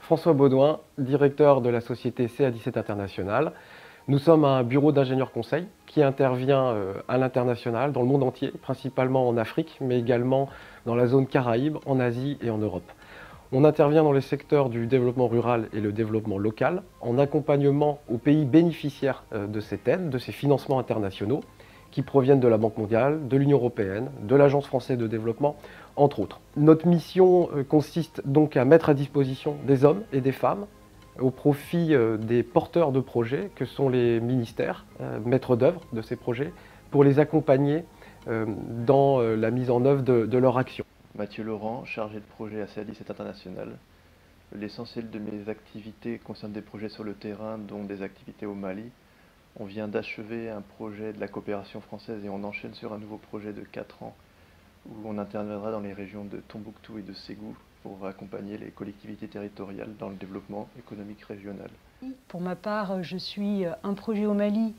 François Baudouin, directeur de la société CA17 International. Nous sommes un bureau d'ingénieurs conseil qui intervient à l'international, dans le monde entier, principalement en Afrique, mais également dans la zone Caraïbe, en Asie et en Europe. On intervient dans les secteurs du développement rural et le développement local, en accompagnement aux pays bénéficiaires de cette aide, de ces financements internationaux, qui proviennent de la Banque mondiale, de l'Union européenne, de l'Agence française de développement, entre autres. Notre mission consiste donc à mettre à disposition des hommes et des femmes au profit des porteurs de projets, que sont les ministères, maîtres d'œuvre de ces projets, pour les accompagner dans la mise en œuvre de leur action. Mathieu Laurent, chargé de projet à CA17 International. L'essentiel de mes activités concerne des projets sur le terrain, dont des activités au Mali. On vient d'achever un projet de la coopération française et on enchaîne sur un nouveau projet de 4 ans où on interviendra dans les régions de Tombouctou et de Ségou pour accompagner les collectivités territoriales dans le développement économique régional. Pour ma part, je suis un projet au Mali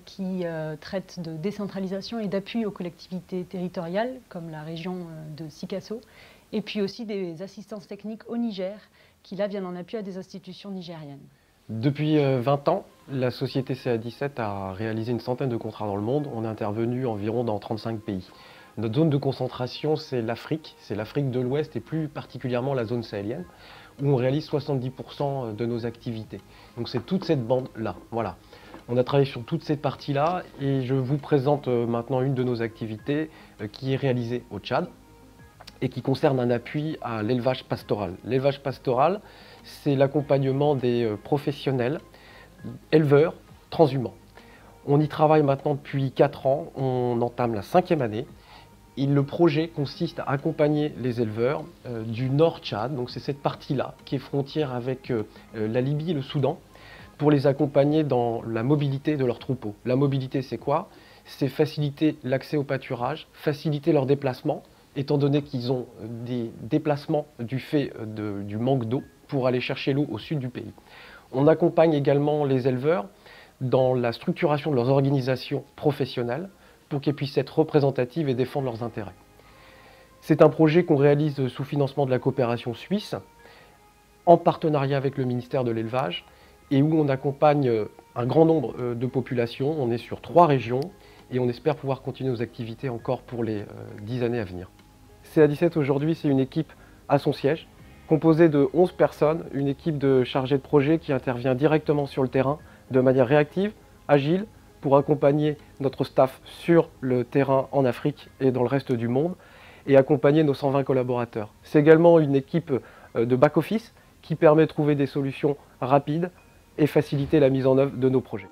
qui traite de décentralisation et d'appui aux collectivités territoriales, comme la région de Sikasso, et puis aussi des assistances techniques au Niger, qui là viennent en appui à des institutions nigériennes. Depuis 20 ans, la société CA17 a réalisé une centaine de contrats dans le monde. On est intervenu environ dans 35 pays. Notre zone de concentration, c'est l'Afrique de l'Ouest et plus particulièrement la zone sahélienne, où on réalise 70% de nos activités. Donc c'est toute cette bande-là. Voilà. On a travaillé sur toute cette partie-là et je vous présente maintenant une de nos activités qui est réalisée au Tchad et qui concerne un appui à l'élevage pastoral. L'élevage pastoral, c'est l'accompagnement des professionnels, éleveurs, transhumants. On y travaille maintenant depuis 4 ans, on entame la 5e année. Et le projet consiste à accompagner les éleveurs du nord Tchad, donc c'est cette partie-là qui est frontière avec la Libye et le Soudan, pour les accompagner dans la mobilité de leurs troupeaux. La mobilité, c'est quoi? C'est faciliter l'accès au pâturage, faciliter leurs déplacements, étant donné qu'ils ont des déplacements du fait du manque d'eau pour aller chercher l'eau au sud du pays. On accompagne également les éleveurs dans la structuration de leurs organisations professionnelles pour qu'elles puissent être représentatives et défendre leurs intérêts. C'est un projet qu'on réalise sous financement de la coopération suisse, en partenariat avec le ministère de l'Élevage, et où on accompagne un grand nombre de populations. On est sur 3 régions et on espère pouvoir continuer nos activités encore pour les 10 années à venir. CA17 aujourd'hui, c'est une équipe à son siège, composée de 11 personnes, une équipe de chargés de projet qui intervient directement sur le terrain de manière réactive, agile, pour accompagner notre staff sur le terrain en Afrique et dans le reste du monde et accompagner nos 120 collaborateurs. C'est également une équipe de back-office qui permet de trouver des solutions rapides et faciliter la mise en œuvre de nos projets.